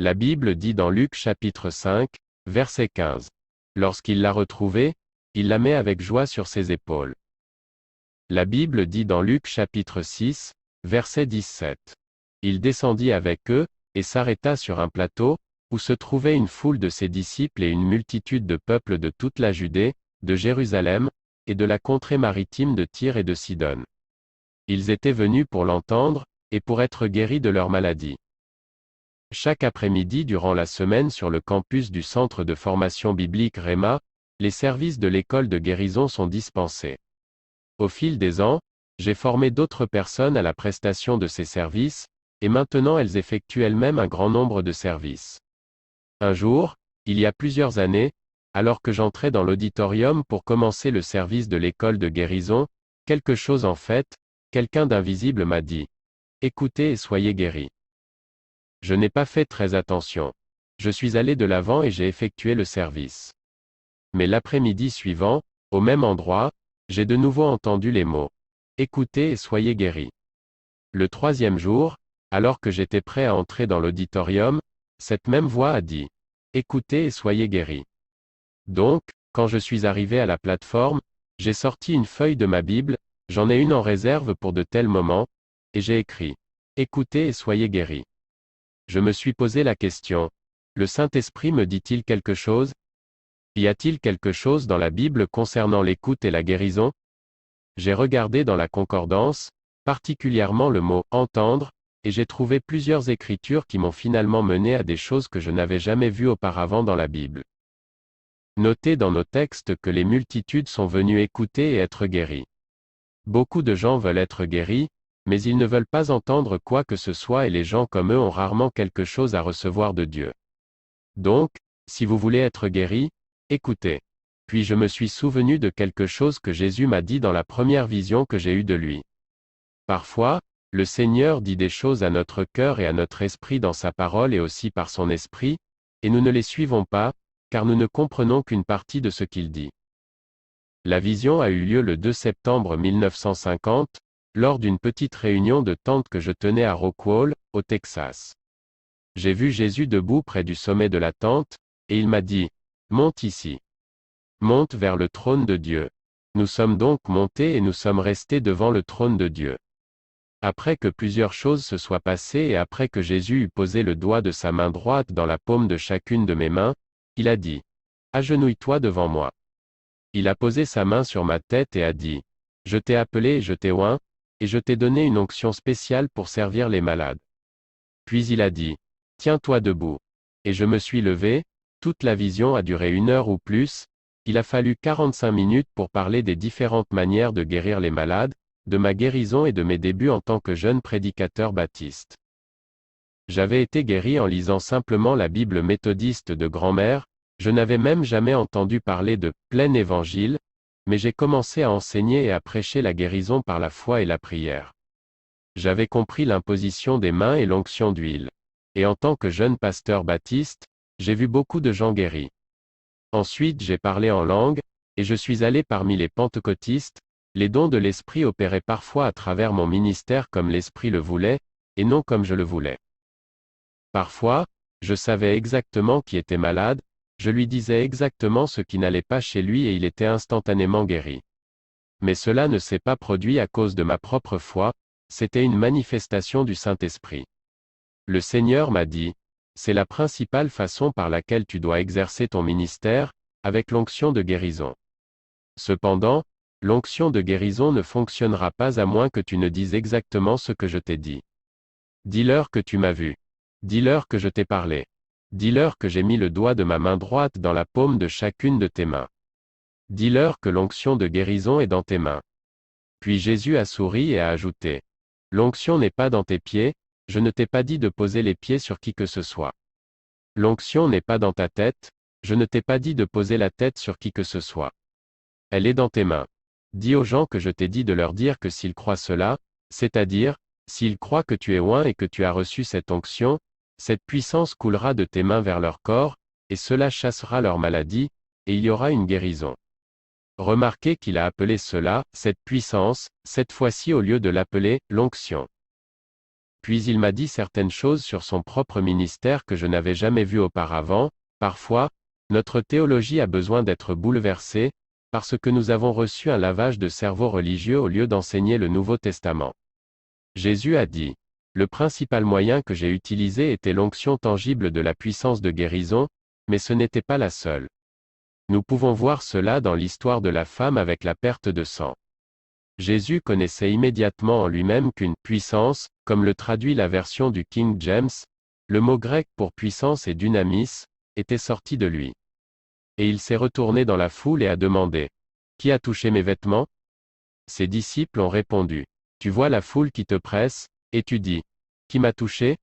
La Bible dit dans Luc chapitre 5, verset 15. Lorsqu'il l'a retrouvée, il la met avec joie sur ses épaules. La Bible dit dans Luc chapitre 6, verset 17. Il descendit avec eux, et s'arrêta sur un plateau, où se trouvait une foule de ses disciples et une multitude de peuples de toute la Judée, de Jérusalem, et de la contrée maritime de Tyr et de Sidon. Ils étaient venus pour l'entendre, et pour être guéris de leur maladie. Chaque après-midi durant la semaine sur le campus du Centre de formation biblique Réma, les services de l'école de guérison sont dispensés. Au fil des ans, j'ai formé d'autres personnes à la prestation de ces services, et maintenant elles effectuent elles-mêmes un grand nombre de services. Un jour, il y a plusieurs années, alors que j'entrais dans l'auditorium pour commencer le service de l'école de guérison, quelque chose en fait, quelqu'un d'invisible m'a dit. Écoutez et soyez guéris. Je n'ai pas fait très attention. Je suis allé de l'avant et j'ai effectué le service. Mais l'après-midi suivant, au même endroit, j'ai de nouveau entendu les mots. Écoutez et soyez guéris. Le troisième jour, alors que j'étais prêt à entrer dans l'auditorium, cette même voix a dit. Écoutez et soyez guéris. Donc, quand je suis arrivé à la plateforme, j'ai sorti une feuille de ma Bible, j'en ai une en réserve pour de tels moments, et j'ai écrit. Écoutez et soyez guéris. Je me suis posé la question. Le Saint-Esprit me dit-il quelque chose? Y a-t-il quelque chose dans la Bible concernant l'écoute et la guérison? J'ai regardé dans la concordance, particulièrement le mot « entendre », et j'ai trouvé plusieurs écritures qui m'ont finalement mené à des choses que je n'avais jamais vues auparavant dans la Bible. Notez dans nos textes que les multitudes sont venues écouter et être guéries. Beaucoup de gens veulent être guéris, mais ils ne veulent pas entendre quoi que ce soit et les gens comme eux ont rarement quelque chose à recevoir de Dieu. Donc, si vous voulez être guéri, écoutez. Puis je me suis souvenu de quelque chose que Jésus m'a dit dans la première vision que j'ai eue de lui. Parfois, le Seigneur dit des choses à notre cœur et à notre esprit dans sa parole et aussi par son esprit, et nous ne les suivons pas, car nous ne comprenons qu'une partie de ce qu'il dit. La vision a eu lieu le 2 septembre 1950, lors d'une petite réunion de tente que je tenais à Rockwall, au Texas. J'ai vu Jésus debout près du sommet de la tente, et il m'a dit, « Monte ici. Monte vers le trône de Dieu. » Nous sommes donc montés et nous sommes restés devant le trône de Dieu. Après que plusieurs choses se soient passées et après que Jésus eut posé le doigt de sa main droite dans la paume de chacune de mes mains, il a dit, « Agenouille-toi devant moi. » Il a posé sa main sur ma tête et a dit, « Je t'ai appelé et je t'ai oint, et je t'ai donné une onction spéciale pour servir les malades. » Puis il a dit, « Tiens-toi debout. » Et je me suis levé, toute la vision a duré 1 heure ou plus, il a fallu 45 minutes pour parler des différentes manières de guérir les malades, de ma guérison et de mes débuts en tant que jeune prédicateur baptiste. J'avais été guéri en lisant simplement la Bible méthodiste de grand-mère, je n'avais même jamais entendu parler de « plein évangile », mais j'ai commencé à enseigner et à prêcher la guérison par la foi et la prière. J'avais compris l'imposition des mains et l'onction d'huile. Et en tant que jeune pasteur baptiste, j'ai vu beaucoup de gens guéris. Ensuite j'ai parlé en langue, et je suis allé parmi les pentecôtistes, les dons de l'Esprit opéraient parfois à travers mon ministère comme l'Esprit le voulait, et non comme je le voulais. Parfois, je savais exactement qui était malade, je lui disais exactement ce qui n'allait pas chez lui et il était instantanément guéri. Mais cela ne s'est pas produit à cause de ma propre foi, c'était une manifestation du Saint-Esprit. Le Seigneur m'a dit, c'est la principale façon par laquelle tu dois exercer ton ministère, avec l'onction de guérison. Cependant, l'onction de guérison ne fonctionnera pas à moins que tu ne dises exactement ce que je t'ai dit. Dis-leur que tu m'as vu. Dis-leur que je t'ai parlé. Dis-leur que j'ai mis le doigt de ma main droite dans la paume de chacune de tes mains. Dis-leur que l'onction de guérison est dans tes mains. Puis Jésus a souri et a ajouté. L'onction n'est pas dans tes pieds, je ne t'ai pas dit de poser les pieds sur qui que ce soit. L'onction n'est pas dans ta tête, je ne t'ai pas dit de poser la tête sur qui que ce soit. Elle est dans tes mains. Dis aux gens que je t'ai dit de leur dire que s'ils croient cela, c'est-à-dire, s'ils croient que tu es oint et que tu as reçu cette onction, cette puissance coulera de tes mains vers leur corps, et cela chassera leur maladie, et il y aura une guérison. Remarquez qu'il a appelé cela, cette puissance, cette fois-ci au lieu de l'appeler, l'onction. Puis il m'a dit certaines choses sur son propre ministère que je n'avais jamais vues auparavant. Parfois, notre théologie a besoin d'être bouleversée, parce que nous avons reçu un lavage de cerveau religieux au lieu d'enseigner le Nouveau Testament. Jésus a dit: le principal moyen que j'ai utilisé était l'onction tangible de la puissance de guérison, mais ce n'était pas la seule. Nous pouvons voir cela dans l'histoire de la femme avec la perte de sang. Jésus connaissait immédiatement en lui-même qu'une puissance, comme le traduit la version du King James, le mot grec pour puissance est dunamis, était sorti de lui. Et il s'est retourné dans la foule et a demandé: qui a touché mes vêtements? Ses disciples ont répondu: tu vois la foule qui te presse, et tu dis: qui m'a touché?